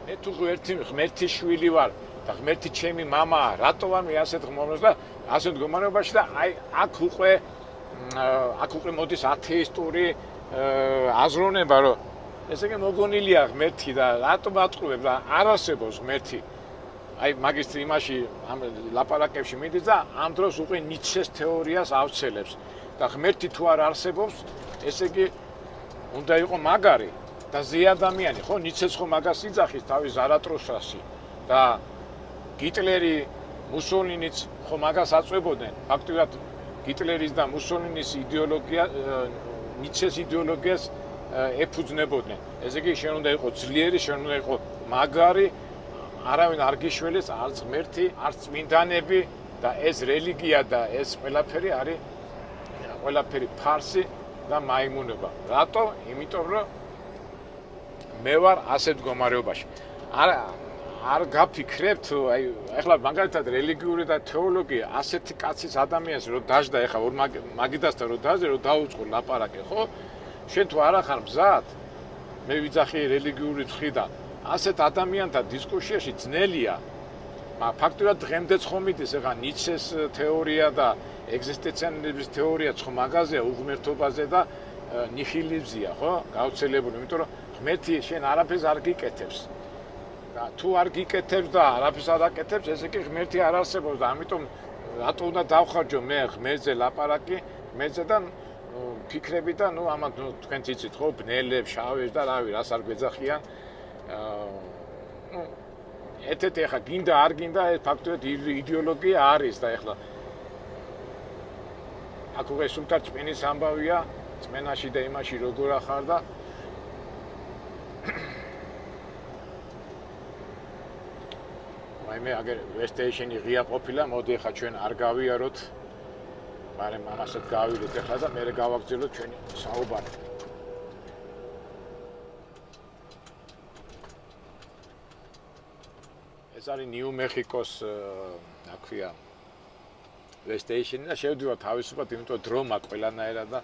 მე თუ ღმერთის შვილი ვარ და ღმერთი ჩემი მამაა, რატო ვარ მე ასეთ მდგომარეობაში და აი აქ უკვე მოდის ათეისტური აზროვნება, რომ ესე იგი მოგონილია ღმერთი და რატო მატყუებს და არ არსებობს ღმერთი. აი მაგის იმაში ამ ლაპარაკებში მიდის და ამ დროს უკვე ნიცშეს თეორიას ავცელებს და ღმერთი თუ არ არსებობს, ესე იგი უნდა იყო მაგარი და ზეადამიანი, ხო, ნიცშეს ხო მაგას იძახის თავის ზარათუსტრაში და გიტლერი, მუსოლინიც ხო მაგას აწვებოდნენ. ფაქტობრივად გიტლერის და მუსოლინის იდეოლოგია, ნიცშეს იდეოლოგიას ეფუძნებოდნენ. ესე იგი შენ უნდა იყო ძლიერი, შენ უნდა იყო მაგარი, არავინ არ გიშველეს, არც ღმერთი, არც წმინდანები და ეს რელიგია და ეს ყველაფერი არის ყველაფერი ფარსი და მაიმუნება. რატო? იმიტომ რომ მე ვარ ასეთ მდგომარეობაში. არ გაფიქრებთ, აი ეხლა მაგალითად რელიგიური და თეოლოგია ასეთი კაცის ადამიანს რო დაждდა, ეხლა ორ მაგიდასთან რო დაждე, რო დაუწყო ლაპარაკი, ხო? შენ თუ არ ახარ მზად, მე ვიძახი რელიგიური მხრიდან, ასეთ ადამიანთა დისკუსიაში ძნელია. მაგრამ ფაქტობრივად დღემდეც ხომ მიდის, ეხლა ნიცშეს თეორია და ეგზისტენციალიზმის თეორია ხო მაგაზეა, უღმერთობაზე და ნიჰილიზმია, ხო? გავრცელებული, იმიტომ რომ ღმერთი შენ არაფერს არ გიკეთებს. და თუ არ გიკეთებს და არაფერს არ აკეთებს, ესე იგი ღმერთი არ არსებობს და ამიტომ რატო უნდა დავხარჯო მე ღმერთზე ლაპარაკი, ღმერთზე და ფიქრები და ნუ ამათ თქვენც იცით ხო, ბნელებს, შავებს და რავი, რას არ გვეძახიან. ერთ-ერთი ახლა გინდა არ გინდა ეს ფაქტობრივად იდეოლოგია არის და ახლა აქ უკვე სულთან წმენის ამბავია, წმენაში და იმაში როგორ ახარ და მე აგერ ვესტეიშენი ღია ყოფილა, მოდი ახლა ჩვენ არ გავიაროთ, მაგრამ ამასაც გავიდეთ ახლა და მე გავაგრძელოთ ჩვენი საუბარი. ეს არის ნიუ-მეხიკოს, რა ქვია, ვესტეიშენი და შევდივარ თავისუფლად, იმიტომ დრო მაქვს ყველანაირად და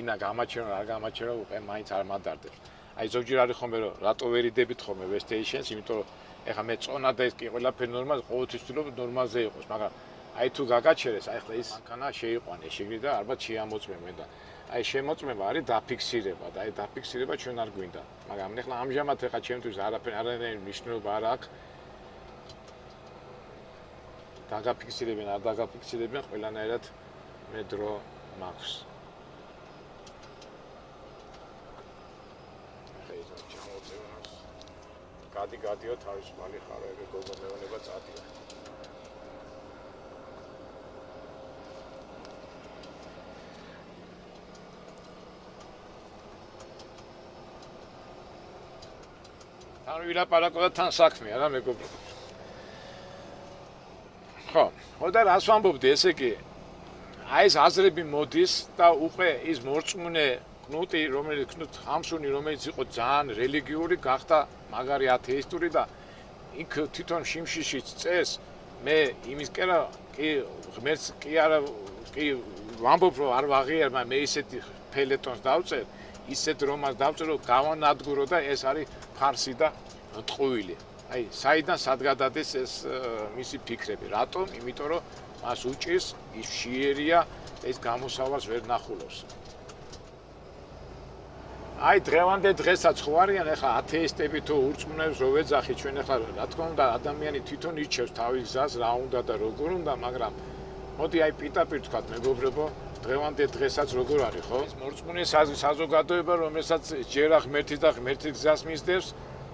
ინა გამაჩერა, რა გამაჩერა, უკვე მაინც არ მადარდებს. აი ზოგჯერ არის ხომ რომ რატო ვერ იდებით ხოლმე ვესტეიშენს, იმიტომ რომ ეხლა მე წონა და ეს კი ყველაფერი ნორმალია, ყოველთვის ვთვლი რომ ნორმალზე იყოს, მაგრამ აი თუ გაგაჩერეს, აი ხლა ის მანქანა შეიყვანე შეგრი და ალბათ შეამოწმე მე და აი შემოწმება არის დაფიქსირება და აი დაფიქსირება ჩვენ არ გვინდა. მაგრამ ეხლა ამჟამად ეხლა ჩემთვის არანაირი მნიშვნელობა არ აქვს. დაგაფიქსირებენ, არ დაგაფიქსირებენ, ყველანაირად მე დრო მაქვს. გადიო თავისუფალი ხარები გოგონეონება წადიო. თან ვილაპარაკო და თან საქმეა რა მეგობრებო. ხო და რას ვამბობდი, ესე იგი აი ეს აზრები მოდის და უკვე ის მორწმუნე კნუტი, რომელიც ხამსუნი, რომელიც იყო ძალიან რელიგიური, გახდა მაგარი ათეისტური და იქ თვითონ შიმშიშიც წეს მე იმის კი ღმერთს კი არა კი ვამბობ რომ არ ვაღიარ, მაგრამ მე ისეთი ფელეტონს დავწერ, ისეთ რომანს დავწერ რომ გავანადგურო და ეს არის ფარსი და ტყუილი. აი საიდან სად გადადის ეს მისი ფიქრები, რატომ? იმიტომ რომ მას უჭირს, ის შიერია, ეს გამოსავალს ვერ ნახულობს. აი დღევანდე დღესაც ხო არიან ახლა ათეისტები თუ ურწმუნოებს რო ვეძახი ჩვენ ახლა რა თქმა უნდა ადამიანი თვითონ ირჩევს თავის გზას რა უნდა და როგორ უნდა, მაგრამ მოდი აი პიტაპირ თქვათ მეგობრებო, დღევანდე დღესაც როგორ არის ხო? ეს მორწმუნე საზოგადოება, რომელსაც ჯერა ღმერთი და ღმერთის გზას მისდევს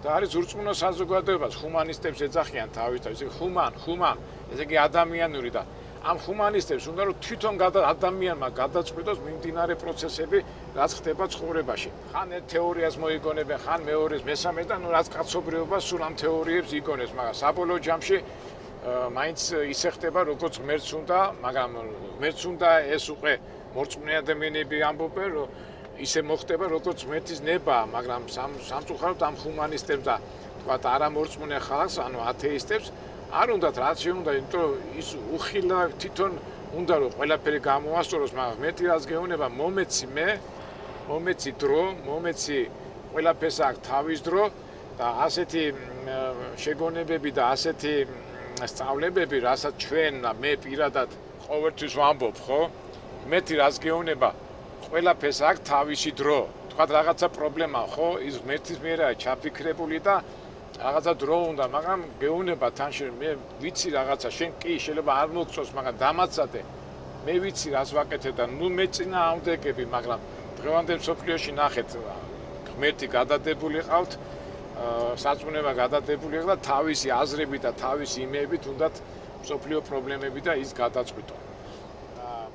და არის ურწმუნო საზოგადოება, ჰუმანისტებს ეძახიან თავის, ხუმან, ესე იგი ადამიანური და ამ ჰუმანისტებს უნდა რომ თვითონ ადამიანმა გადაწყვიტოს მიმდინარე პროცესები, რაც ხდება ცხოვრებაში. ხან ერთ თეორიას მოიგონებენ, ხან მეორეს, მესამეს და ნუ რაც კაცობრიობა სულ ამ თეორიებს იგონებს, მაგრამ საბოლოო ჯამში მაინც ისე ხდება, როგორც ღმერთს უნდა, მაგრამ ღმერთს უნდა ეს უკვე მორწმუნე ადამიანები ამბობენ, რომ ისე მოხდება, როგორც ღმერთის ნებაა, მაგრამ სამწუხაროდ ამ ჰუმანისტებს და თქვათ არამორწმუნე ხალხს, ანუ ათეისტებს არ უნდათ რაც შეუნდა, იმიტომ რომ ის უხილა თვითონ უნდა რომ ყველაფერი გამოასწოროს, მაგრამ ღმერთი რაც გეუბნება, მომეცი დრო, მომეცი ყველაფერს აქვს თავის დრო და ასეთი შეგონებები და ასეთი სწავლებები, რასაც ჩვენ და მე პირადად ყოველთვის ვამბობ, ხო? ღმერთი რაც გეუბნება, ყველაფერს აქვს თავისი დრო. თქვათ რაღაცა პრობლემა, ხო? ის ღმერთის მიერაა ჩაფიქრებული და რაღაცა დრო უნდა, მაგრამ გეუბნება თან მე ვიცი რაღაცა, შენ კი შეიძლება არ მოგწონს, მაგრამ დამაცადე. მე ვიცი რას ვაკეთებ და ნუ მე წინააღმდეგები, მაგრამ დღევანდელ მსოფლიოში ნახეთ, ღმერთი გადადებული ყავთ, სარწმუნება გადადებული და თავისი აზრები და თავისი იმეებით უნდათ მსოფლიო პრობლემები და ის გადაწყვიტო.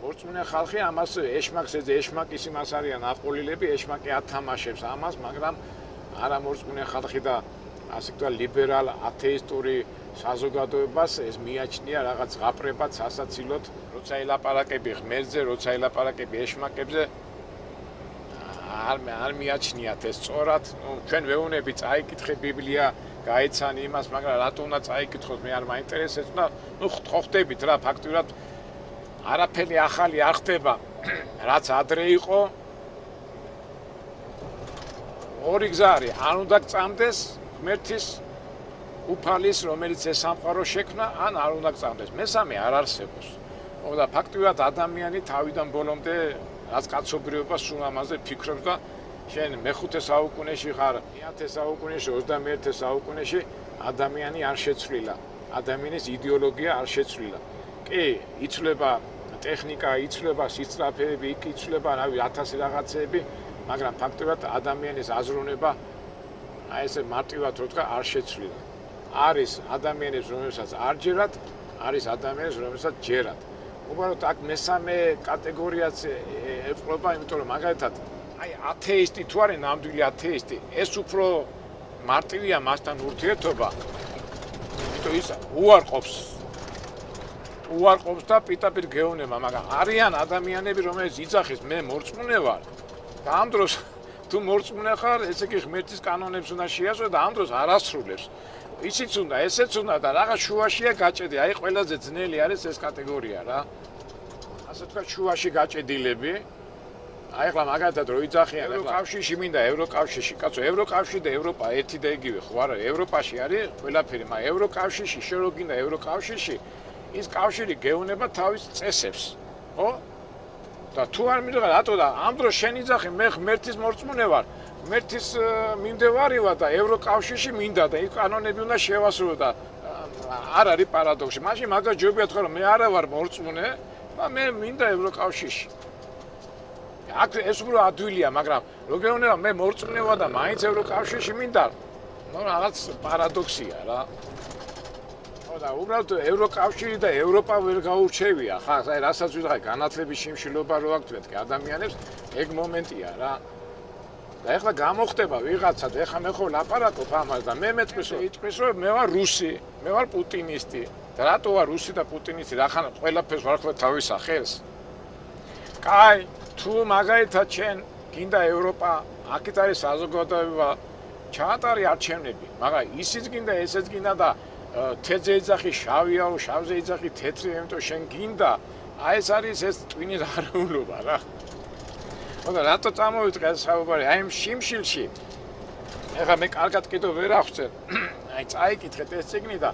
მორწმუნე ხალხი ამას ეშმაკს ეშმაკის იმას არიან აყოლილები, ეშმაკი ათამაშებს ამას, მაგრამ არა მორწმუნე ხალხი და ასე ვთქვა ლიბერალ ათეისტური საზოგადოებას ეს მიაჩნია რაღაც ღაპრებად, სასაცილოდ, როცა ელაპარაკები ღმერთზე, როცა ელაპარაკები ეშმაკებზე, არ მიაჩნიათ ეს სწორად. ჩვენ ვეუბნები წაიკითხე ბიბლია, გაეცანი იმას, მაგრამ რატო უნდა წაიკითხოს, მე არ მაინტერესებს და ნუ ხო ხდებით რა, ფაქტურად არაფერი ახალი არ ხდება, რაც ადრე იყო. ორი გზა არის, არ უნდა გწამდეს ღმერთის უფალის, რომელიც ეს სამყარო შექმნა, ან არ უნდა გწამდეს. მესამე არ არსებობს. და ფაქტურად ადამიანი თავიდან ბოლომდე რაც კაცობრიობას სულ ამაზე ფიქრობს და შენ მე-5 საუკუნეში ხარ, მე-10 საუკუნეში, 21 საუკუნეში ადამიანი არ შეცვლილა. ადამიანის იდეოლოგია არ შეცვლილა. კი, იცვლება ტექნიკა, იცვლება სისწრაფეები, იქ იცვლება 1000 რაღაცეები, მაგრამ ფაქტობრივად ადამიანის აზროვნება აი ესე მარტივად რო თქვა არ შეცვლილა. არის ადამიანებს, რომელსაც არ ჯერათ, არის ადამიანებს, რომელსაც ჯერათ. უბრალოდ აქ მესამე კატეგორიაც ეწყობა, იმიტომ რომ მაგალითად აი ათეისტი თუ არის ნამდვილი ათეისტი, ეს უფრო მარტივია მასთან ურთიერთობა. იმიტომ ის უარყოფს და პირდაპირ გეუბნება, მაგრამ არიან ადამიანები, რომელიც იძახის მე მორწმუნე ვარ და ამ დროს თუ მორწმუნე ხარ, ესე იგი ღმერთის კანონებს უნდა შეასრულო და ამ დროს არ ასრულებს. ისიც უნდა, ესეც უნდა და რაღაც შუაშია გაჭედი. აი ყველაზე ძნელი არის ეს კატეგორია რა. ასე თქვა შუაში გაჭედილები. აი ახლა მაგალითად რო იძახიან ევროკავშირში მინდა ევროკავშირში, კაცო, ევროკავშირი და ევროპა ერთი და იგივე ხო არა? ევროპაში არის ყველაფერი, მაგრამ ევროკავშირში შენ რო გინდა ევროკავშირში, ის კავშირი გეუბნება თავის წესებს, ხო? და თუ არ მინდა რატო და ამ დროს შენ იძახი მე ღმერთის მორწმუნე ვარ, ღმერთის მიმდევარი ვარ და ევროკავშირში მინდა და იქ კანონები უნდა შევასრულო და არ არის პარადოქსი. მაშინ მაგას ჯობია თქვა რომ მე არა ვარ მორწმუნე და მე მინდა ევროკავშირში. აქ ეს უფრო ადვილია, მაგრამ რო გეუბნება მე მორწმუნე ვარ და მაინც ევროკავშირში მინდა, ნუ რაღაც პარადოქსია რა. და უბრალოდ ევროკავშირი და ევროპა ვერ გაურჩევია, ხა, აი რასაც ვიღაი განათლების შიმშილობა რო აქვთ მეთქე ადამიანებს, ეგ მომენტია რა. და ეხლა გამოხდება ვიღაცა და ეხლა მე ხო ლაპარაკობ ამას და მე მეტყვის რომ იტყვის რომ მე ვარ რუსი, მე ვარ პუტინისტი. და რატო ვარ რუსი და პუტინისტი? რახან ყველაფერს ვარ ხვდა თავის სახელს. კაი, თუ მაგალითად შენ გინდა ევროპა, აქეთ არის საზოგადოება, ჩაატარი არჩევნები, მაგრამ ისიც გინდა, ესეც გინდა და თეთრზე იძახი შავიაო, შავზე იძახი თეთრი, იმიტომ შენ გინდა, აი ეს არის ეს ტვინის არეულობა რა. და რატო წამოვიწყე ეს საუბარი? აი იმ შიმშილში. ეხლა მე კარგად კიდევ ვერ ახვწერ. აი წაიკითხეთ ეს წიგნი და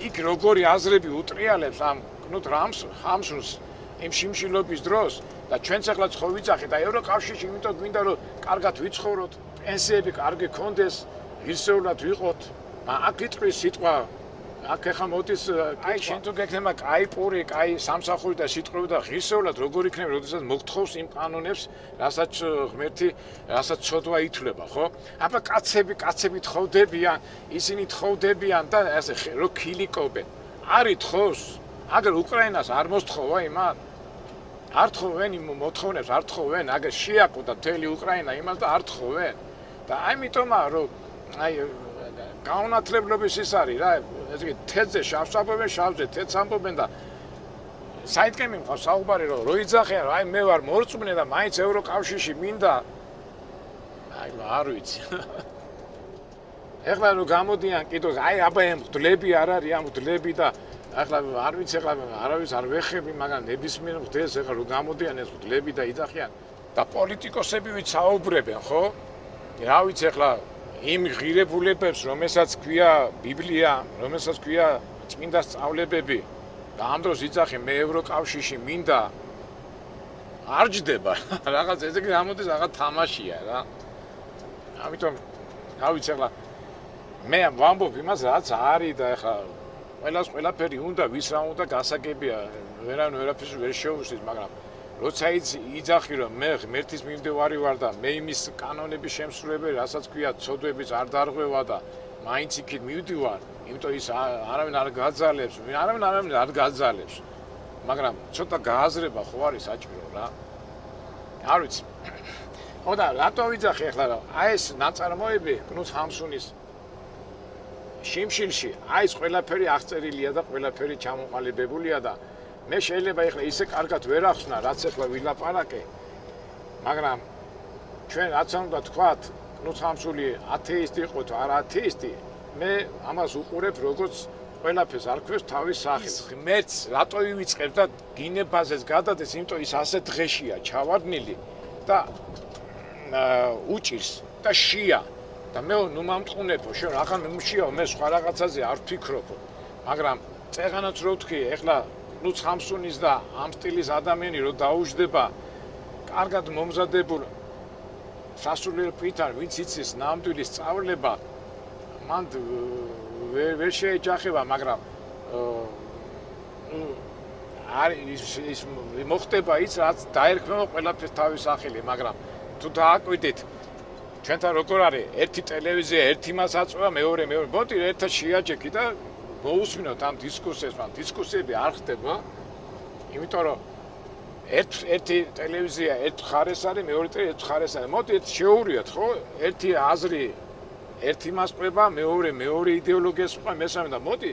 იქ როგორი აზრები უტრიალებს ამ კნუთ ჰამსუნს იმ შიმშილობის დროს და ჩვენც ახლა ხო ვიძახით და ევროკავშირში, იმიტომ გვინდა რომ კარგად ვიცხოვროთ, პენსიები კარგი გქონდეს, ღირსეულად ვიყოთ. მაგრამ აქ იტყვის სიტყვა აქ ახლა მოდის აი შენ თუ გექნება კაი პური, კაი სამსახური და სიტყვები და ღირსეულად როგორ იქნება, როდესაც მოგთხოვს იმ კანონებს, რასაც ღმერთი, რასაც ცოდვა ითვლება, ხო? აბა კაცები თხოვდებიან, ისინი თხოვდებიან და ასე რო ქილიკობენ. არ ითხოვს, აგერ უკრაინას არ მოსთხოვა იმან. არ თხოვენ იმ მოთხოვნებს, არ თხოვენ, აგერ შეაკუდა მთელი უკრაინა იმას და არ თხოვენ. და ამიტომაა რომ აი გაუნათლებლობის ის არის რა, ესე იგი თეთრზე შავს ამბობენ, შავზე თეთრს ამბობენ და საითქემი მყავს საუბარი რომ რო იძახიან რომ აი მე ვარ მორწმუნე და მაინც ევროკავშირში მინდა. აი არ ვიცი. ეხლა რომ გამოდიან კიდევ აი აბა ამ მღვდლები არ არის, ამ მღვდლები და ახლა არ ვიცი, ახლა არავის არ ვეხები, მაგრამ ნებისმიერ მღვდელს ეხლა რომ გამოდიან ეს მღვდლები და იძახიან და პოლიტიკოსები ვიცაუბრებენ, ხო? რა ვიცი ახლა იმ ღირებულებებს, რომელსაც ქვია ბიბლია, რომელსაც ქვია წმინდა სწავლებები და ამ დროს იძახი მე ევროკავშირში მინდა არ ჯდება. რაღაც ესე იგი გამოდის რაღაც თამაშია რა. ამიტომ რა ვიცი ახლა მე ვამბობ იმას რაც არის და ახლა ყველაფერი უნდა, ვის რა უნდა გასაგებია, ვერაფერს ვერ შეუსწრის, მაგრამ როცა იძახი რომ მე ღმერთის მიმდევარი ვარ და მე იმის კანონების შემსრულებელი, რასაც ქვია ცოდვების არ დარღვევა და მაინც იქით მივდივარ, იმიტომ ის არავინ არ გაძალებს, არავინ არ გაძალებს. მაგრამ ცოტა გააზრება ხო არის საჭირო რა. არ ვიცი. ხო და რატო ვიძახი ახლა რა? აი ეს ნაწარმოები კნუთ ჰამსუნის შიმშილში, აი ეს ყველაფერი აღწერილია და ყველაფერი ჩამოყალიბებულია და მე შეიძლება ეხლა ისე კარგად ვერ ახსნა, რაც ეხლა ვილაპარაკე, მაგრამ ჩვენ რაც უნდა თქვათ, კნუთ ჰამსუნი ათეისტი იყო თუ არა ათეისტი, მე ამას უყურებ, როგორც ყველაფერს არქვევს თავის სახელს. ღმერთს რატო ივიწყებს და გინებაზეს გადადეს, იმიტომ ის ასე დღეშია ჩავარდნილი და უჭირს და შია და მე ნუ მომწყუნებო, შენ ახლა მომშიაო, მე სხვა რაღაცაზე არ ვფიქრობო, მაგრამ წეღანაც რო ვთქვი, ეხლა კნუთ ჰამსუნის და ამ სტილის ადამიანი რო დაუждდება კარგად მომზადებულ სასულიერო პირთან, ვინც იცის ნამდვილი სწავლება, მან ვერ შეეჯახება, მაგრამ ის მოხდება ის, რაც დაერქმევა ყველაფერს თავის სახელი, მაგრამ თუ დააკვირდით ჩვენთან როგორ არის ერთი ტელევიზია ერთი მას აწვევა მეორე მოდი ერთად შეაჯექი და მოусმინოთ ამ დისკუსიებს მაგრამ დისკუსიები არ ხდება იმიტომ რომ ერთი ტელევიზია ერთ მხარეს არის მეორე ერთ მხარეს არის მოდი ერთ შეურიოთ ხო ერთი აზრი ერთი მასწვება მეორე იდეოლოგიას ყვა მესამე და მოდი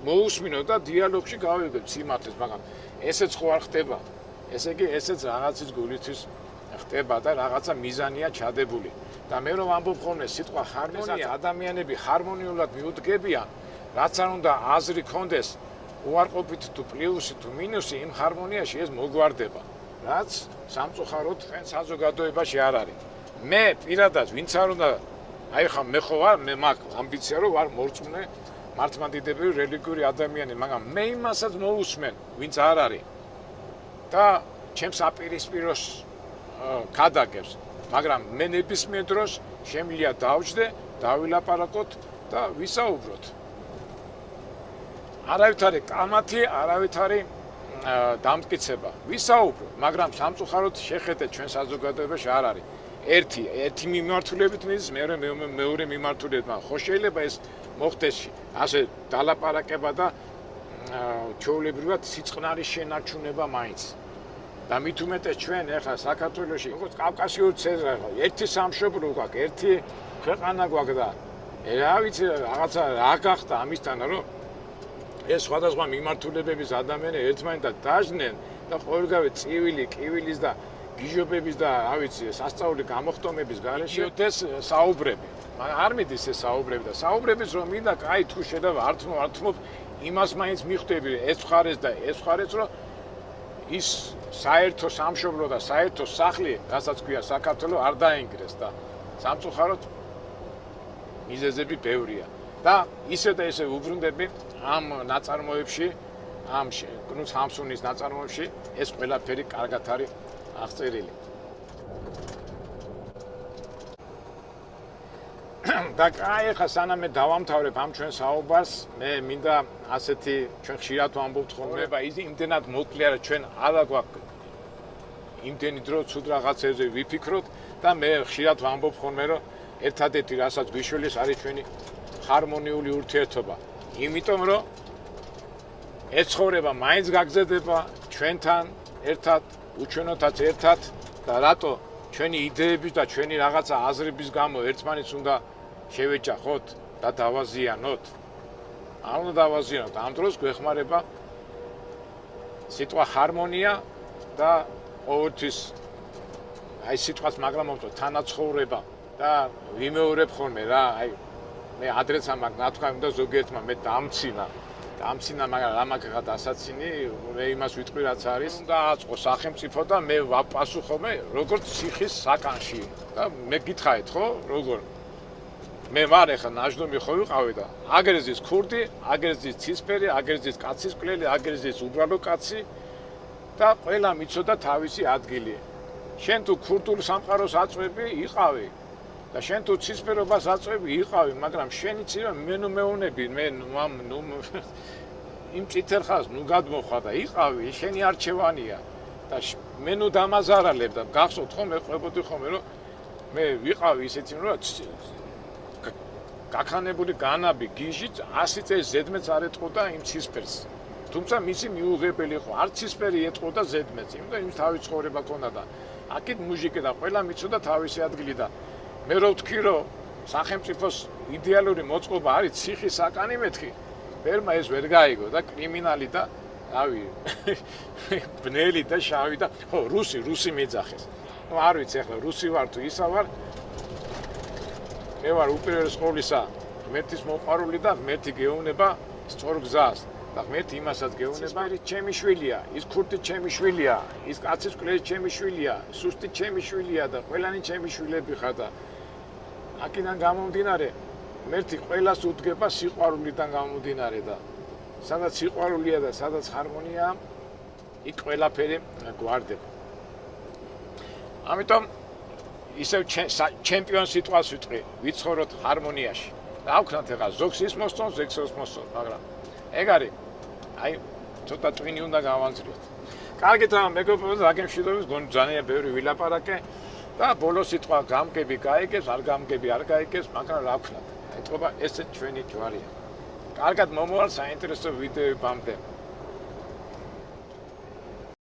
მოусმინოთ და დიალოგში გავიგებთ სიმართლეს მაგრამ ესეც ხო არ ხდება ესე იგი ესეც რაღაცის გულისთვის ხდება და რაღაცა მიზანია ჩადებული და მე რომ ამბობ ხოლმე სიტყვა ჰარმონია ადამიანები ჰარმონიულად მიუდგებიან რაც არ უნდა აზრი კონდეს უარყოფით თუ პლუსი თუ მინუსი იმ ჰარმონიაში ეს მოგვარდება რაც სამწუხაროდ ხენ საზოგადოებაში არ არის მე პირადად ვინც არ უნდა აი ხა მე ხო ვარ მე მაქვს ამბიცია რომ ვარ მორწმუნე მართლმადიდებელი რელიგიური ადამიანი მაგრამ მე იმასაც მოусმენ ვინც არ არის და ჩემს აპირისპიროს გადაგებს მაგრამ მე ნებისმიერ დროს შემიძლია დავждე დავილაპარაკოთ და ვისაუბროთ არავით არის კამათი არავით არის დამტკიცება ვისაუბროთ მაგრამ სამწუხაროდ შეხედეთ ჩვენ საზოგადოებაში არ არის ერთი მიმართულებით მიდის მეორე მიმართულებით მაგრამ ხო შეიძლება ეს მოხდეს ასე დალაპარაკება და ჩვეულებრივად სიწყნარის შენარჩუნება მაინც და მით უმეტეს ჩვენ ახლა საქართველოში როგორც კავკასიური ცეზრა ერთი სამშობლო გვაქვს ერთი ქვეყანა გვაქვს და რა ვიცი რაღაცა რა გახდა ამისთან რომ ეს სხვადასხვა მიმართულებების ადამიანები ერთმანეთთან დაждნენ და ყოველგვარი წივილი კივილის და გიჟობების და რა ვიცი სასწაული გამოხტომების გარეშე ეს საუბრები მაგრამ არ მიდის ეს საუბრები და საუბრების რომ მინდა კაი თუ შეიძლება ართმობ იმას მაინც მიხვდები ეს მხარეს და ეს მხარეს რომ ის საერთო სამშობლო და საერთო სახლი რასაც ქვია საქართველოს არ დაინგრეს და სამწუხაროდ მიზეზები ბევრია და ისე და ისე უბრუნდები ამ ნაწარმოებში ამ კნუც ჰამსუნის ნაწარმოებში ეს ყველაფერი კარგად არის აღწერილი და კაი ხა სანამ მე დავამთავრებ ამ ჩვენ საუბარს მე მინდა ასეთი ჩვენ ხშირად ვამბობთ ხოლმე იმდენად მოკლია რომ ჩვენ არა გვაქვს იმდენი დრო ცუდ რაღაცებზე ვიფიქროთ და მე ხშირად ვამბობ ხოლმე რომ ერთადერთი რასაც გვიშველეს არის ჩვენი ჰარმონიული ურთიერთობა იმიტომ რომ ეს ცხოვრება მაინც გაგზდება ჩვენთან ერთად უჩვენოთაც ერთად და რატო ჩვენი იდეების და ჩვენი რაღაცა აზრების გამო ერთმანეთს უნდა შევეჯახოთ და დავაზიანოთ არ უნდა დავაზიანოთ ამ დროს გვეხმარება სიტყვა ჰარმონია და ყოველთვის აი სიტყვას მაგრამ მომწო თანაცხოვრება და ვიმეორებ ხოლმე რა აი მე ადრეც ამაკ ნათქვა უნდა ზოგიერთმა მე დამცინა მაგრამ რა მაგა დასაცინი მე იმას ვიტყვი რაც არის უნდა აწყო სახელმწიფო და მე ვაპასუხობ როგორც ციხის საკანში და მე გითხარით ხო როგორ მე ვარ ახლა ნაჟდომი ხო ვიყავი და აგერზის ქურდი აგერზის ცისფერი აგერზის კაცისკვლელი აგერზის უბრალო კაცი და ყველა მიცოდა თავისი ადგილი შენ თუ ქურდულ სამყაროს აწვევი იყავი და შენ თუ ცისფერობას აწვევი იყავი მაგრამ შენ იცი რომ მე ნუ მეუნები მე ნუ იმ წითელ ხაზს ნუ გადმოხვა და იყავი შენი არჩევანია და მე ნუ დამაზარალებ და გახსოვთ ხო მე ყვებოდი ხოლმე რომ მე ვიყავი ისეთი რომ გაქანებული განაბი გიჟი 100 წელს ზედმეც არ ეტყოდა იმ ცისფერს თუმცა მისი მიუღებელი იყო არ ცისფერი ეტყოდა ზედმეც იმიტომ იმ თავი ცხოვრება ქონდა და აქეთ მუზიკა და ყველა მიცოდა თავისი ადგილი და მე რო ვთქვი რომ სახელმწიფოს იდეალური მოწყობა არის ციხის საკანი მეთქი ვერმა ეს ვერ გაიგო და კრიმინალი და რავი ბნელი და შავი და ხო რუსი მეძახეს ნუ არ ვიცი ახლა რუსი ვარ თუ ისა ვარ მე ვარ უპირველეს ყოვლისა ღმერთის მოყვარული და ღმერთი გეუბნება სწორ გზას და ღმერთი იმასაც გეუბნება ჩემი შვილია ის ქურდი ჩემი შვილია ის კაცის კვლელი ჩემი შვილია სუსტი ჩემი შვილია და ყველანი ჩემი შვილები ხარ და აქედან გამომდინარე ღმერთი ყველას უდგება სიყვარულიდან გამომდინარე და სადაც სიყვარულია და სადაც ჰარმონია იქ ყველაფერი გვარდება ამიტომ ისევ ჩემპიონ სიტყვას ვიტყვი ვიცხოვროთ ჰარმონიაში და აქვთ ახლა ზოგს ის მოსწონს ზოგს მოსწონს მაგრამ ეგ არის აი ცოტა ტვინი უნდა გავანძრიოთ კარგით მეგობრებო რაგემშვიდობის გონი ძალიან ბევრი ვილაპარაკე და ბოლო სიტყვა გამგები გაიგეს, არ გამგები არ გაიგეს, მაგრამ რა ვქნათ. ეთქობა ესე ჩვენი ჯვარია. კარგად მომავალ საინტერესო ვიდეოებამდე.